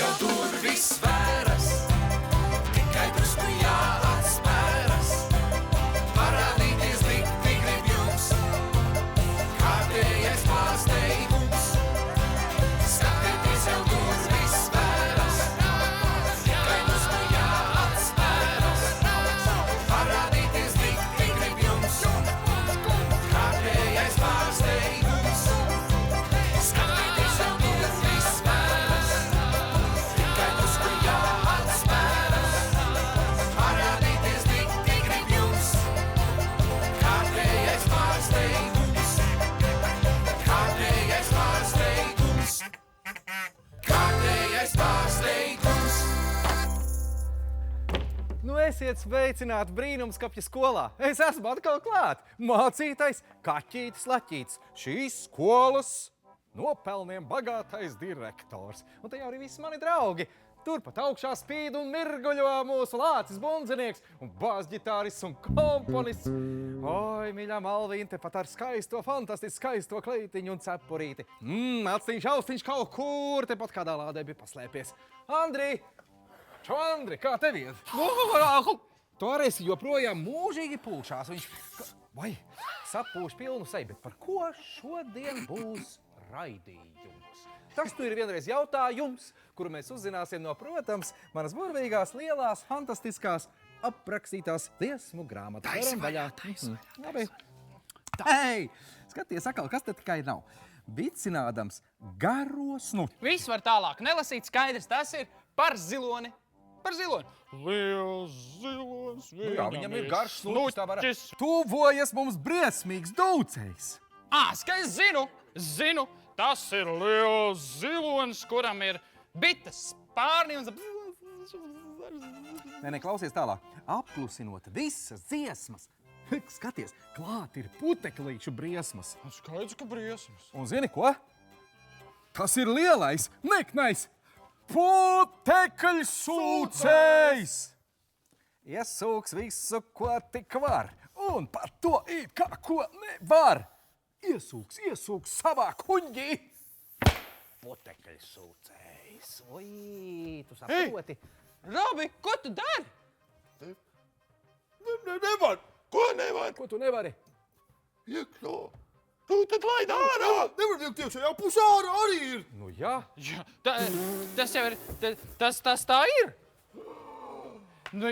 jau durvis vēras, tikai drusku jāatspēras. Parādīties dikti grib jums, kārtējais pārsteigums. Skatieties, jau durvis vēras, tikai drusku jāatspēras. Parādīties dikti grib jums, kārtējais pārsteigums. Skatieties, jau durvis vēras, tikai drusku jāatspēras. Parādīties dikti grib jums, kārtējais pārsteigums. Kārtējais pārsteigums. Kārtējais pārsteigums. Nu, esiet sveicināti brīnumskapja skolā. Es esmu atkal klāt. Mācītais Kaķītis Laķītis. Šīs skolas nopelniem bagātais direktors. Un te jau arī visi mani draugi. Turpat augšā spīd un mirguļo mūsu Lācis Bundzinieks un bāzģitārists un komponists. Oi, mīļā Malvīna, tepat ar skaisto, fantastiski skaisto kleitiņu un cepurīti. Actiņš, austiņš kaut kur tepat kādā lādē bija paslēpies. Andri! Čo, Andri, kā tev iet? Tu arī esi joprojām mūžīgi pūšās. Viņš, vai, sapūš pilnu seju, bet par ko šodien būs raidījums? Tas tu ir vienreiz jautājums, kuru mēs uzzināsim no, protams, manas burvīgās, lielās, fantastiskās, aprakstītās dziesmu grāmatas. Taisa vaļā. Labi. Hei, skaties atkal, kas te tikai nav. Vicinādams garo snuķi. Viss var tālāk nelasīt, skaidrs, tas ir par ziloni. Par ziloni. Liels zilons, Jā, viņam ir garš snuķis, tā var. Tuvojas mums briesmīgs dūcējs. Es zinu, tas ir liels zilons, kuram ir bites spārni un... Nē, klausies tālāk. Apklusinot visas dziesmas. Skaties, klāt ir puteklīšu briesmas. Skaidrs, ka briesmas. Un zini ko? Tas ir lielais, neknais putekļsūcējs. Iesūks visu, ko tik var, un par to it kā ko nevar. Iesūks savā kuņģī. Putekļsūcējs. Oi, tu saproti? Robi, ko tu dari? Nevar. Ko nevar? Ko tu nevari? Iekšā. Tu tad laid ārā. Nevar iekties, jau pus ārā arī ir. Nu jā. Jā, tas jau ir, tas tā ir. Nu,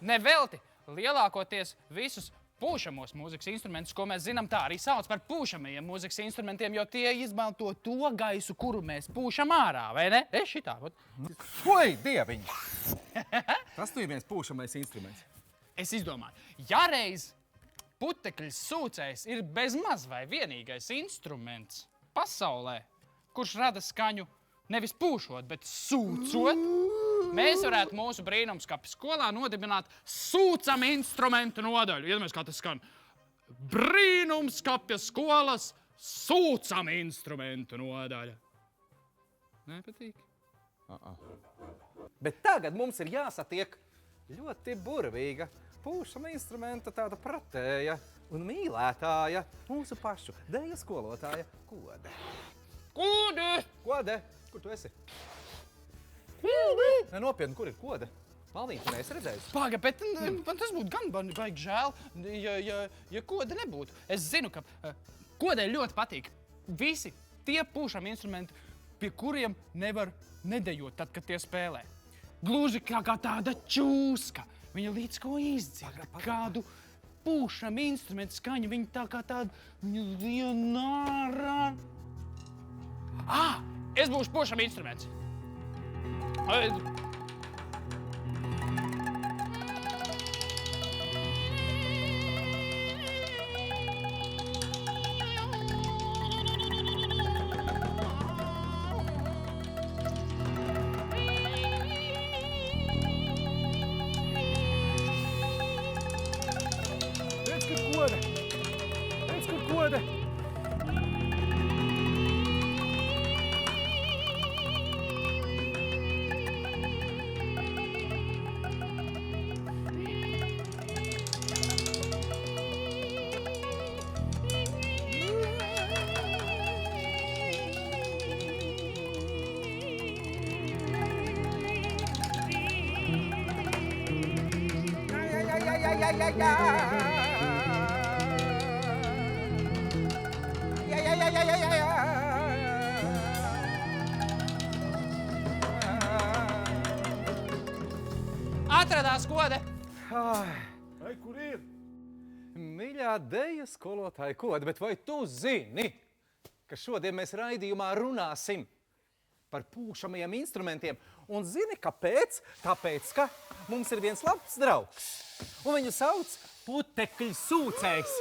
nevelti lielākoties visus pūšamos mūzikas instrumentus, ko mēs zinām, tā arī sauc par pūšamajiem mūzikas instrumentiem, jo tie izmanto to gaisu, kuru mēs pūšam ārā, vai ne? Šitā. Oi, dieviņ! Tas tu ir viens pūšamais instruments. Es izdomāju, ja reiz putekļs sūcējs ir bezmaz vai vienīgais instruments pasaulē, kurš rada skaņu nevis pūšot, bet sūcot, mēs varētu mūsu brīnumskapja skolā nodibināt sūcam instrumentu nodaļu. Iedomājies, kā tas skan. Brīnumskapja skolas sūcam instrumentu nodaļa. Nepatīk? Bet tagad mums ir jāsatiek ļoti burvīga pūšama instrumenta tāda pratēja un mīlētāja mūsu pašu deju skolotāja Kode. Kode! Kode, kur tu esi? Nopietni, kur ir Kode? Malvīna, tu neesi redzējusi? Paga, bet man tas būtu gan baigi žēl, ja Kode nebūtu. Es zinu, ka Kodei ļoti patīk visi tie pūšami instrumenti, pie kuriem nevar nedejot tad, kad tie spēlē. Gluži kā tāda čūska. Viņa līdz ko izdzird. Kādu pūšam instrumentu skaņu. Viņa tā kā tāda vienārā. Es būšu pūšam instruments. Redz, kur Kode! Atradās kode! Ai, kur ir? Mīļā deja skolotāja Kode, bet vai tu zini, ka šodien mēs raidījumā runāsim par pūšamajiem instrumentiem? Un zini, kāpēc? Tāpēc, ka mums ir viens labs draugs, un viņu sauc putekļsūcējs.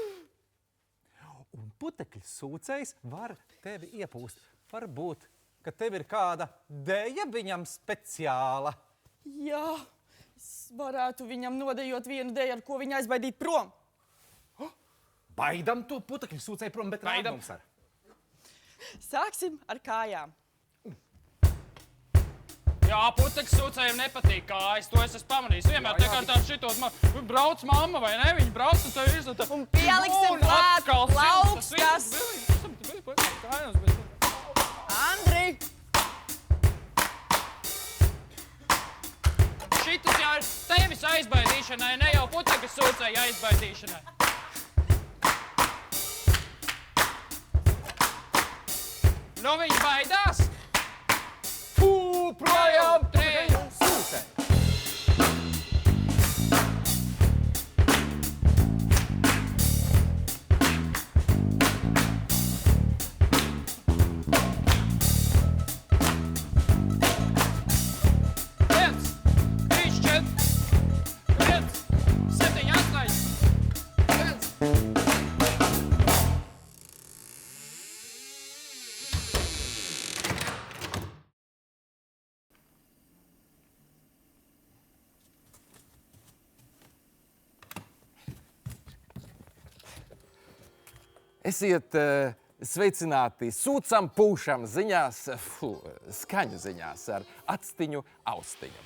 Un putekļsūcējs var tevi iepūst. Varbūt, ka tev ir kāda deja viņam speciāla. Jā, es varētu viņam nodejot vienu deju, ar ko viņu aizbaidīt prom. Baidam to putekļsūcēju prom, bet rād mums ar. Sāksim ar kājām. Jā, putekļs sūcējiem nepatīk kājas, to es esmu pamanījis. Vienmēr tā kā tā šitos, brauc mamma vai ne, viņi brauc un tev izdota. Un pieliksim klāt plaukstas. Andri! Šitas jau ir tevis aizbaidīšanai, ne jau putekļs sūcēja aizbaidīšanai. Nu viņi baidās. Fū, projām! Putekļsūcēji. Esiet sveicināti sūcam, pūšam ziņās, skaņu ziņās ar actiņu austiņu.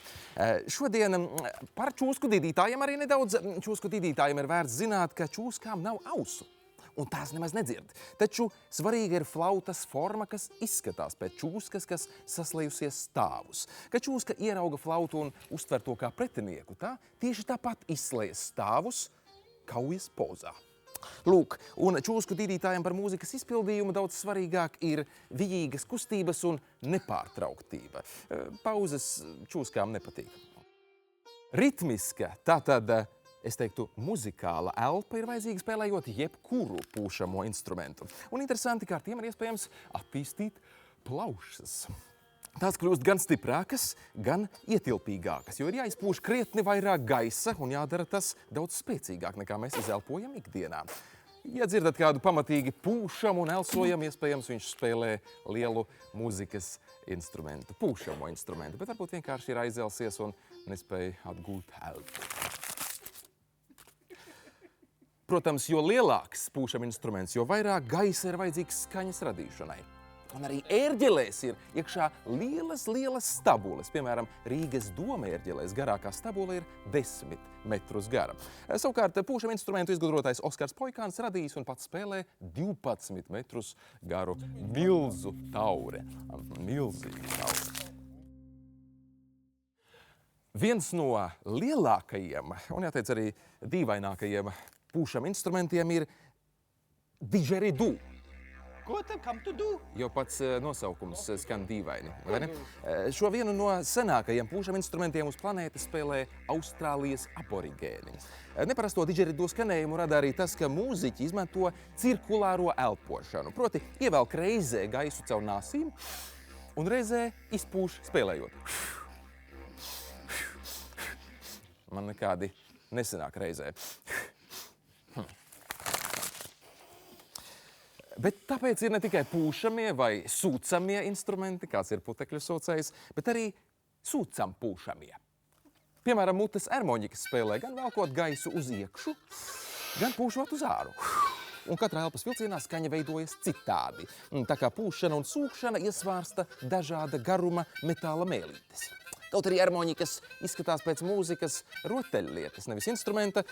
Šodien par čūsku didītājiem arī nedaudz. Čūsku didītājiem ir vērts zināt, ka čūskām nav ausu, un tās nemaz nedzird. Taču svarīga ir flautas forma, kas izskatās pēc čūskas, kas saslējusies stāvus. Kad čūska ierauga flautu un uztver to kā pretinieku, tā tieši tāpat izslējas stāvus kaujas pozā. Lūk, un čūsku didītājiem par mūzikas izpildījumu daudz svarīgāk ir vijīgas kustības un nepārtrauktība. Pauzes čūskām nepatīk. Ritmiska, tātad, es teiktu, muzikāla elpa ir vajadzīga spēlējot jebkuru pūšamo instrumentu. Un interesanti, kā ar tiem ir iespējams attīstīt plaušas. Tās kļūst gan stiprākas, gan ietilpīgākas, jo ir jāizpūš krietni vairāk gaisa un jādara tas daudz spēcīgāk, nekā mēs izelpojam ikdienā. Ja dzirdat kādu pamatīgi pūšam un elsojam, iespējams viņš spēlē lielu mūzikas instrumentu, pūšamo instrumentu, bet varbūt vienkārši ir aizelsies un nespēja atgūt elpu. Protams, jo lielāks pūšam instruments, jo vairāk gaisa ir vajadzīgs skaņas radīšanai. Un arī ērģelēs ir iekšā lielas stabules. Piemēram, Rīgas doma ērģelēs garākā stabule ir 10 metrus gara. Savukārt, pūšam instrumentu izgudrotais Oskars Poikāns radījis un pats spēlē 12 metrus garu milzu taure. Milzīgu taure. Viens no lielākajiem, un jāteic arī dīvainākajiem pūšam instrumentiem ir didžeridū. Ko te, kam tu du? Jo pats nosaukums skan dīvaini, vai ne? Šo vienu no senākajiem pūšam instrumentiem uz planētas spēlē Austrālijas aborigēni. Neparasto didžerido skanējumu rada arī tas, ka mūziķi izmanto cirkulāro elpošanu. Proti, ievelk reizē gaisu caur nāsīm un reizē izpūš spēlējot. Man nekādi nesenāk reizē. Bet tāpēc ir ne tikai pūšamie vai sūcamie instrumenti, kāds ir putekļu sūcējs, bet arī sūcam pūšamie. Piemēram, mutes ermoņikas spēlē gan velkot gaisu uz iekšu, gan pūšot uz āru. Un katrā elpas vilcienā skaņa veidojas citādi. Tā kā pūšana un sūkšana iesvārsta dažāda garuma metāla mēlītes. Kaut arī ermoņikas izskatās pēc mūzikas rotaļlietas, nevis instrumenta,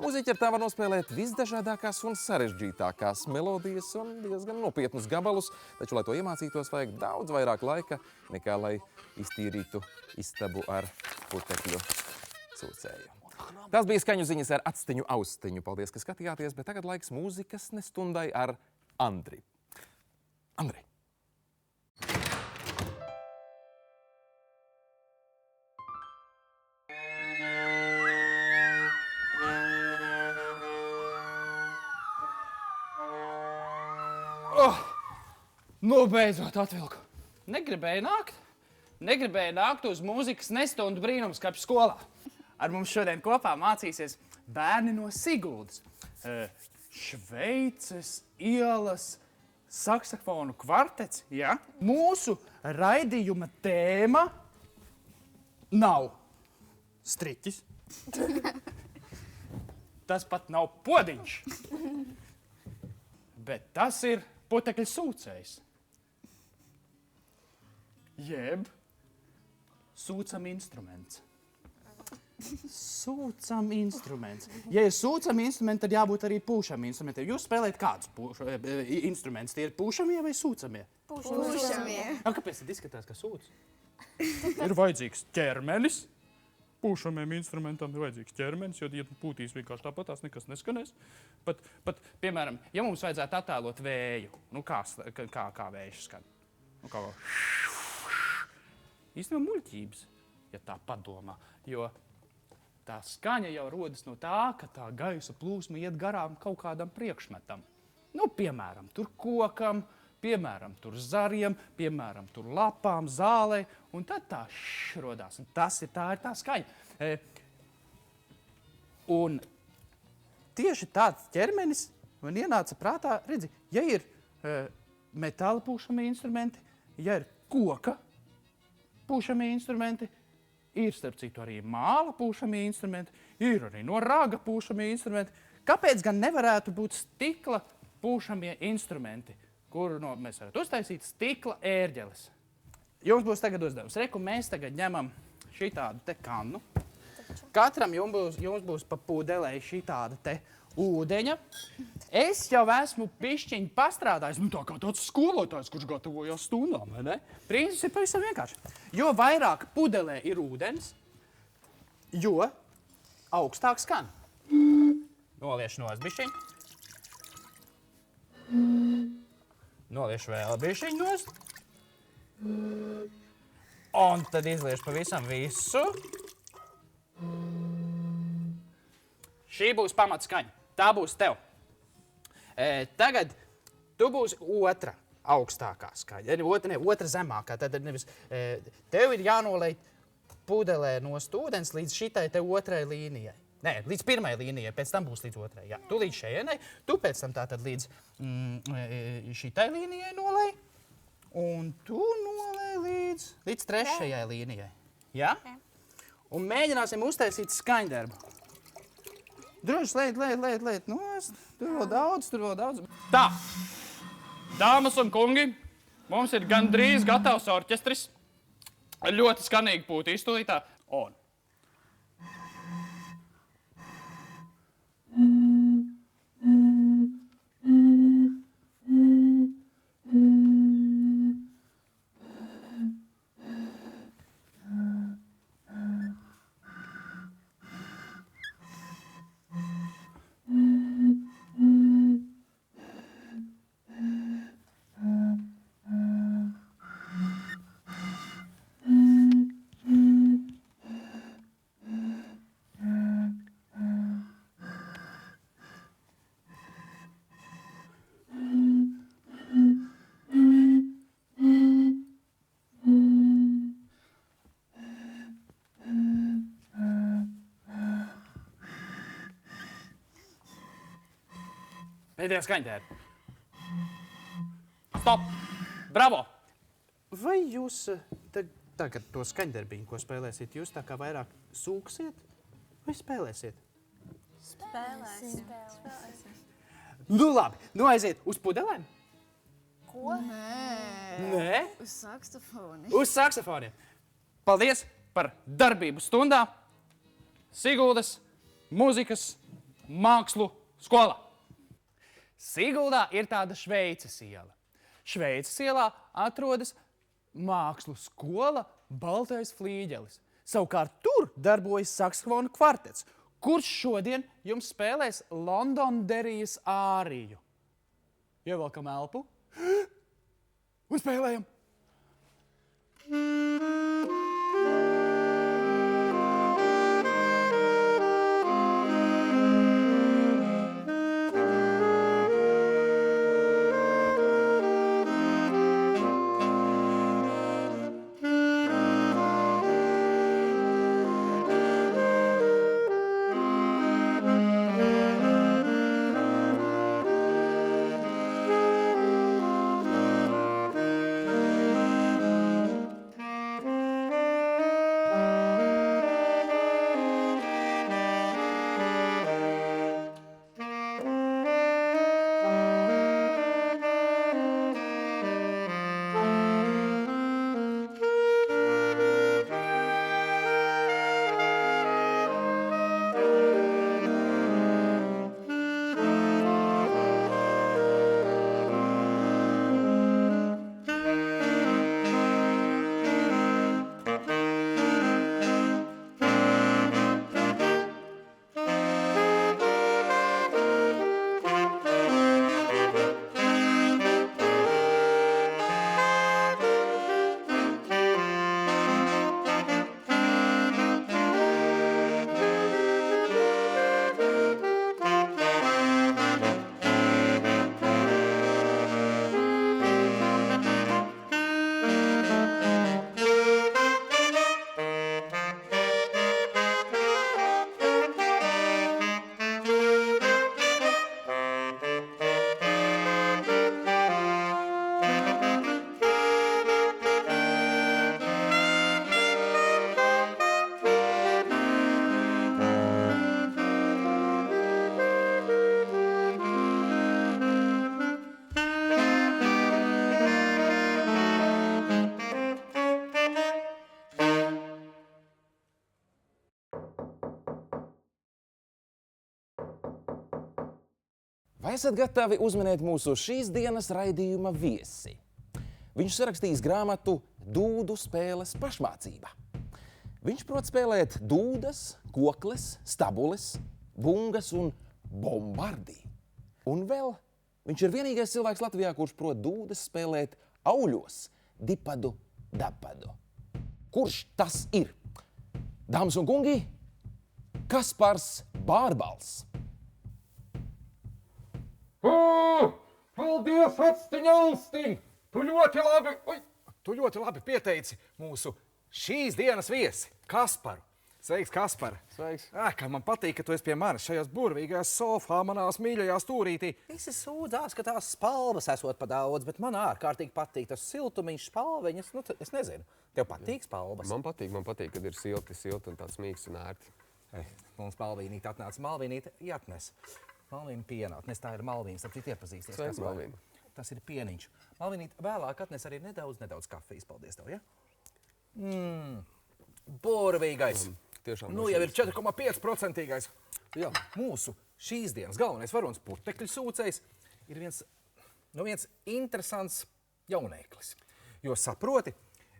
mūziķi ar tā var nospēlēt visdažādākās un sarežģītākās melodijas un diezgan nopietnus gabalus, taču, lai to iemācītos, vajag daudz vairāk laika, nekā lai iztīrītu istabu ar putekļu sūcēju. Tas bija skaņu ziņas ar Atstiņu Austiņu. Paldies, ka skatījāties, bet tagad laiks mūzikas nestundai ar Andri. Andri. Nu, beidzot atvilku. Negribēju nākt uz mūzikas nestundu brīnumskapju skolā. Ar mums šodien kopā mācīsies bērni no Siguldas. Šveices ielas saksofonu kvartets, ja? Mūsu raidījuma tēma nav striķis. Tas pat nav podiņš. Bet tas ir putekļu sūcējs. Jeb sūcam instruments. Sūcam instruments. Ja ir sūcam instrumenti, tad jābūt arī pūšam instrumentiem. Jūs spēlējat kādus instrumentus? Tie ir pūšamie vai sūcamie? Pūšamie. Kāpēc tad izskatās, ka sūc? Ir vajadzīgs ķermenis. Pūšamiem instrumentam ir vajadzīgs ķermenis, jo, ja pūtīs vienkārši tāpat, tās nekas neskanēs. Pat, piemēram, ja mums vajadzētu attēlot vēju, nu kā vējš skan? Nu kā īstenībā muļķības, ja tā padomā, jo tā skaņa jau rodas no tā, ka tā gaisa plūsma iet garām kaut kādam priekšmetam. Nu, piemēram, tur kokam, piemēram, tur zariem, piemēram, tur lapām, zālē, un tad tā rodās. Un tā ir tā skaņa. Un tieši tāds ķermenis man ienāca prātā, redzi, ja ir metāla pūšamie instrumenti, ja ir koka pūšamie instrumenti, ir, starp citu, arī māla pūšamie instrumenti, ir arī no raga pūšamie instrumenti. Kāpēc gan nevarētu būt stikla pūšamie instrumenti, kuru mēs varētu uztaisīt stikla ērģeles? Jums būs tagad uzdevums. Reku, mēs tagad ņemam šitādu te kannu. Katram jums būs pa pudelei šitāda te ūdeņa. Es jau esmu pišķiņi pastrādājis, nu tā kā tāds skolotājs, kurš gatavojās stundām, vai ne? Princips ir pavisam vienkārši. Jo vairāk pudelē ir ūdens, jo augstāk skan. Noliešu nost bišķiņi. Noliešu vēl bišķiņi nost. Un tad izliešu pavisam visu. Šī būs pamatskaņa. Tā būs tev. Tagad tu būsi otra augstākā skaņa. Otra zemākā. Tad nevis, tev ir jānolej pudelē nost ūdens līdz šitai te otrai līnijai. Nē, līdz pirmai līnijai, pēc tam būs līdz otrai. Jā. Tu līdz šejienai, tu pēc tam tātad līdz šitai līnijai nolej. Un tu nolej līdz trešajai līnijai. Jā? Un mēģināsim uztaisīt skaņdarbu. Droši lēt nost. Tur vēl daudz. Tā. Dāmas un kungi, mums ir gandrīz gatavs orķestris. Ļoti skanīgi pūtīs tūlītā. Un. Pēdējā skaņdēra. Stop! Bravo! Vai jūs tagad to skaņdarbiņu, ko spēlēsiet, jūs tā kā vairāk sūksiet vai spēlēsiet? Spēlēsim. Nu labi, nu aiziet uz pudelēm. Ko? Nē? Uz saksofoni. Uz saksofoniem. Paldies par darbību stundā Siguldas mūzikas mākslu skolā. Siguldā ir tāda Šveices iela. Šveices ielā atrodas mākslu skola Baltais flīģelis. Savukārt tur darbojas saksofonu kvartets, Kurš šodien jums spēlēs Londonderijas āriju? Ievelkam elpu un spēlējam. Vai esat gatavi uzminēt mūsu šīs dienas raidījuma viesi? Viņš sarakstījis grāmatu Dūdu spēles pašmācība. Viņš prot spēlēt dūdas, kokles, stabules, bungas un bombardi. Un vēl viņš ir vienīgais cilvēks Latvijā, kurš prot dūdas spēlēt auļos, dipadu, dapadu. Kurš tas ir? Dāmas un kungi, Kaspars Bārbals. Paldies, Atstiņa Alstiņ! Tu ļoti labi pieteici mūsu šīs dienas viesi, Kasparu. Sveiks, Kaspar! Sveiks! Kā man patīk, ka tu esi pie manis šajās burvīgajās sofā, manās mīļajā stūrītī. Visi sūdzās, ka tās spalvas esot pa daudz, bet man ārkārtīgi patīk tas siltumiņš, spalveņas. Nu, es nezinu, tev patīk spalvas? Man patīk, kad ir silti un tāds mīgs un ērti. Mums Malvīnīte atnāca. Malvīnīte, jāatnes. Malvīna pienātnes, tā ir Malvīna, starp citu iepazīsties. Sveiks, Malvīna. Tas ir pieniņš. Malvīnīte, vēlāk atnes arī nedaudz kafijas. Paldies tev, ja? Burvīgais. Tiešām. Nu, jau ir 4,5%. Jā. Mūsu šīs dienas galvenais varonis putekļu sūcējs ir viens interesants jaunēklis. Jo saproti,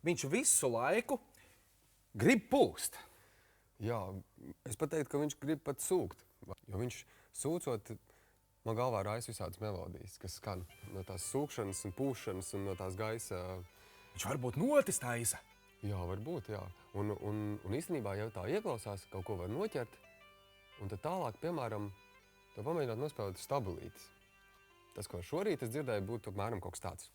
viņš visu laiku grib pūst. Jā, es pat teiktu, ka viņš grib pat sūkt. Jo viņš sūcot, man galvā rājas visādas melodijas, kas skan no tās sūkšanas un pūšanas un no tās gaisa. Viņš varbūt notis taisa. Jā, varbūt, jā. Un īstenībā jau tā ieklausās, kaut ko var noķert, un tad tālāk, piemēram, to pamēģināt nospēlēt stabulītes. Tas, ko šorīt es dzirdēju, būtu apmēram kaut kas tāds.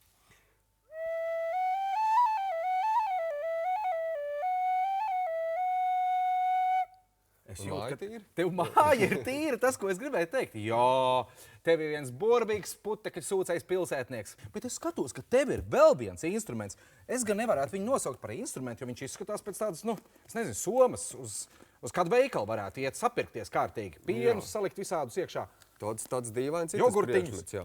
Es Un jūtu, māja ka tīra? tev māja ir tīra, tas, ko es gribēju teikt. Jā, tev ir viens burvīgs putekļu sūcējs pilsētnieks. Bet es skatos, ka tev ir vēl viens instruments. Es gan nevarētu viņu nosaukt par instrumentu, jo viņš izskatās pēc tādas, es nezinu, somas uz kādu veikalu varētu iet sapirkties kārtīgi. Pienus salikt visādus iekšā. Tāds dīvains ir Jogurtiņus. tas priekšmets,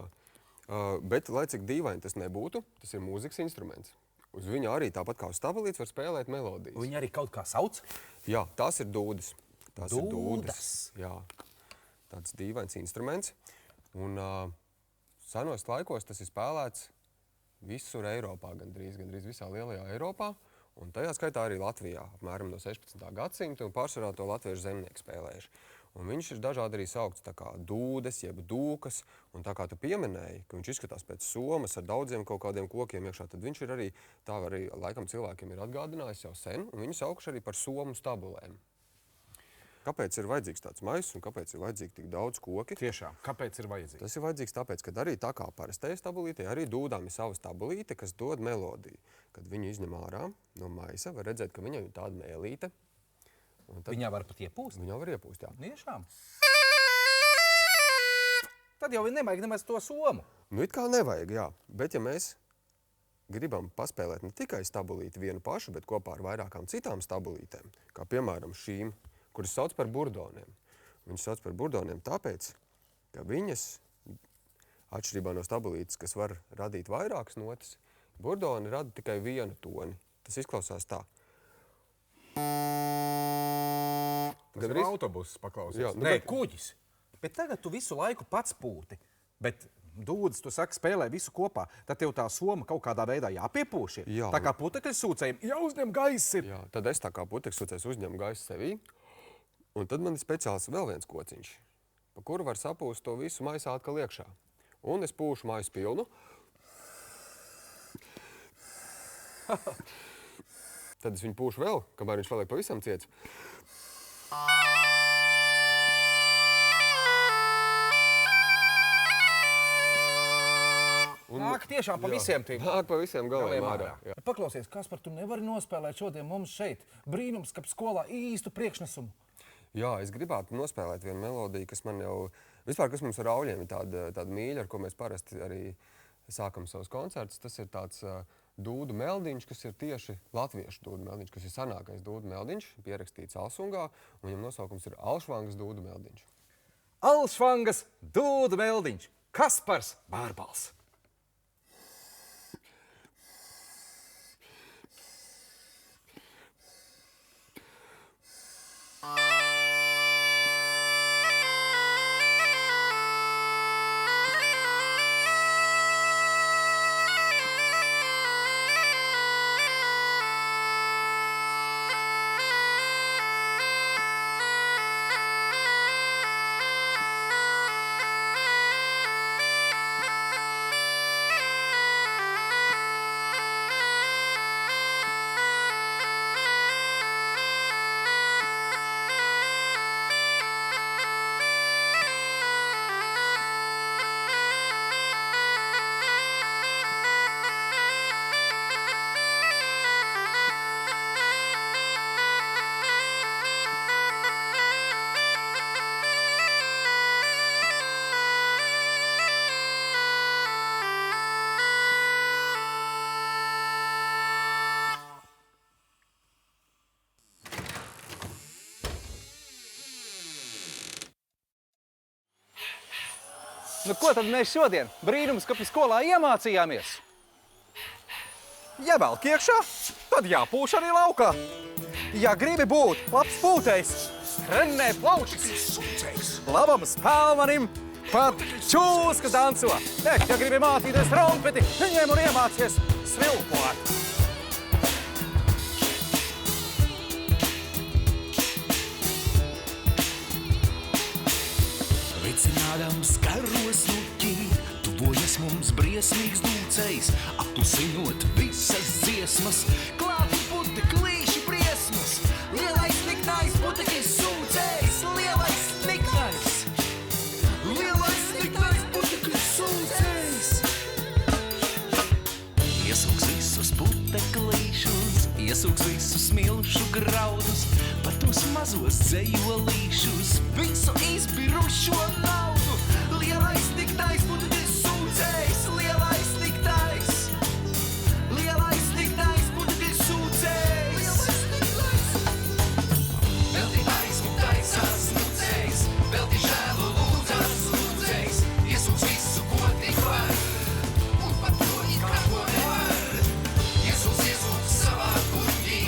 jā. Bet, lai cik dīvaini tas nebūtu, tas ir mūzikas instruments. Uz viņa arī tāpat kā uz stabulītes var spēlēt melodijas. Viņi arī kaut kā sauc. Jā, tās ir dūdas. Tas ir Dūdas? dūdas. Jā, tāds dīvains instruments. Un senos laikos tas ir spēlēts visur Eiropā, gandrīz visā lielajā Eiropā. Un tajā skaitā arī Latvijā, apmēram no 16. gadsimta, un pārsvarā to latviešu zemnieki spēlējuši. Un viņš ir dažādi arī saukts tā kā dūdes, jeb dūkas, un tā kā tu pieminēji, ka viņš izskatās pēc somas ar daudziem kaut kādiem kokiem iekšā, tad viņš ir arī, tā arī laikam cilvēkiem ir atgādinājis jau sen, un viņu saukšu arī par somu stabulēm. Kāpēc ir vajadzīgs tāds maiss un kāpēc ir vajadzīgi tik daudz koki? Tiešām, kāpēc ir vajadzīgs? Tas ir vajadzīgs tāpēc, ka arī tā kā parastajai stabulītei, arī dūdām ir sava stabulīte, kas dod melodiju. Kad viņu izņem ārā no maisa, var redzēt, ka viņai ir tāda mēlīte. Viņā var pat iepūst? Viņā var iepūst, jā. Tiešām. Tad jau nevajag nemaz to somu. Nu, it kā nevajag, jā. Bet ja mēs gribam paspēlēt ne tikai stabulīti vienu pašu, bet kopā ar vairākām citām stabulītēm, kā piemēram šīm, kuras sauc par burdoniem. Viņas sauc par burdoniem tāpēc, ka viņas, atšķirībā no stabulītes, kas var radīt vairākas notas, burdoni rada tikai vienu toni. Tas izklausās tā. Tas ir autobuss paklausies. Jā, Nē, kuģis. Bet tagad tu visu laiku pats pūti. Bet dūdas, tu saki, spēlē visu kopā. Tad tev tā soma kaut kādā veidā jāpiepūš. Jā. Tā kā putekļu sūcējiem jāuzņem gaiss. Jā, tad es tā kā putekļu sūcējs uzņemu gaisu sevī. Un tad man ir speciāls vēl viens kociņš, pa kuru var sapūst to visu maisā atkal iekšā. Un es pūšu maisu pilnu. Tad es viņu pūšu vēl, kamēr viņš vēl ir pavisam ciets. Nāk tiešām pa visiem tiem. Nāk pa visiem galiem ārā. Jā. Paklausies, Kaspar, tu nevari nospēlēt šodien mums šeit Brīnumskapa skolā īstu priekšnesumu. Jā, es gribētu nospēlēt vienu melodiju, kas man jau... Vispār, kas mums ar Rauļiem ir tāda mīļa, ar ko mēs parasti arī sākam savus koncertus. Tas ir tāds dūdu meldiņš, kas ir tieši latviešu dūdu meldiņš, kas ir senākais dūdu meldiņš, pierakstīts Alsungā, un viņam nosaukums ir Alšvangas dūdu meldiņš. Alšvangas dūdu meldiņš. Kaspars Bārbals. Nu, ko tad mēs šodien Brīnumskapa skolā iemācījāmies? Ja velk iekšā, tad jāpūš arī laukā. Ja gribi būt labs pūtējs, trenē plaušas. Labam spēlmanim pat čūska danco. Ja gribi mācīties trompeti, ņem un iemācies svilpot. Vicinādams karos luķī, tuvojas mums briesmīgs dūcējs, apklusinot visas dziesmas, klāti puteklīši briesmas. Lielais niknais putekļs sūcējs, lielais niknais. Lielais niknais putekļs sūcējs. Iesūks visus puteklīšus, iesūks visus smilšu graudus, par tos mazos dzejolīšus, visu izbirušo naudu. Lielais niknais putekļs sūcējs, lielais niknais. Lielais niknais putekļs sūcējs. Lielais niknais. Velti aizmuktais sasmucējs, velti žēlu lūdzās lūdzējs, iesūks visu, ko tik var, un pat to it kā ko nevar. Iesūks savā kuģī,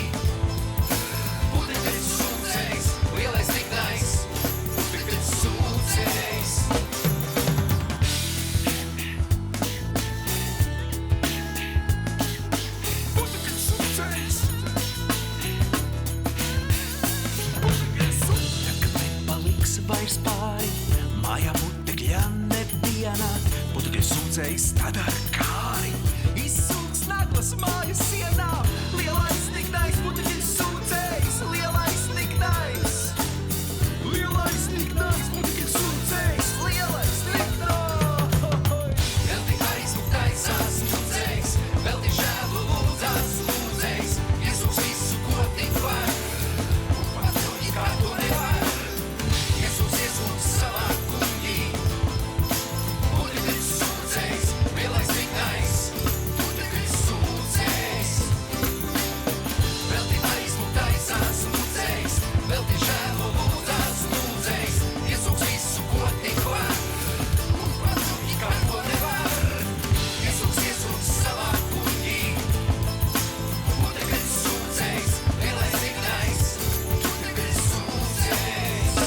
putekļs sūcējs, lielais niknais, putekļs sūcējs. Ja nedienā būtu tikai sūdzējis, tad ar kāri izsūks naglas mājas sienām. Lielais niknais būtu tikai sūdzējis, lielais niknais. Lielais niknais būtu tikai sūdzējis, lielais niknais. Vēl tik aizmuktaisās sūdzējis, vēl tik žēlu lūdzās sūdzējis. Iesūks visu, ko tik var, un pat to kā to nevar. Iesūks savā kuņģī, būtu tikai sūdzējis, lielais niknais, būtu tikai sūdzējis. Vēl tik aizmuktaisās sūdzējis, vēl tik žēlu lūdzās sūdzējis. Iesūks visu, ko tik var, un pat to kā to nevar. Iesūks savā kuņģī, būtu tikai sūdzējis, lielais niknais, būtu tikai sūdzējis.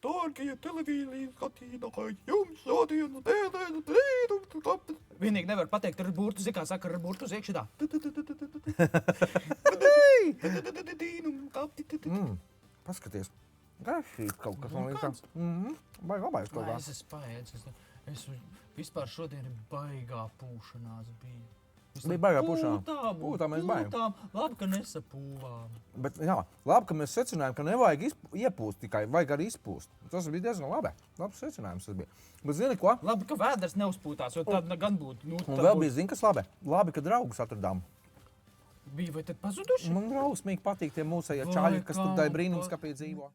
Dārgie televīzijas skatītāji, jums šodien spēlēs brīnums kapis. Vienīgi nevar pateikt ar burtu, zini, kā saka ar burtu uz iekšā. Paskaties. Garšīgi kaut kas man liekas. Vai labais kaut kā. Es esmu paēdis. Es vispār šodien ir baigā pūšanās biju. Bija baigā pūšanā. Pūtām mēs baigām. Labi, ka nesapūvām. Bet jā, labi, ka mēs secinājām, ka nevajag iepūst tikai, vajag arī izpūst. Tas bija diezgan labi. Labs secinājums tas bija. Bet zini ko? Labi, ka vēders neuzpūtās, jo tad gan būtu. Un vēl bija, zini, kas labi? Labi, ka draugus atradām. Bija vai tad pazuduši? Man drausmīgi patīk tie mūsējie Vai čaļi, kas tur tai kaut brīnums kā- kapī dzīvo.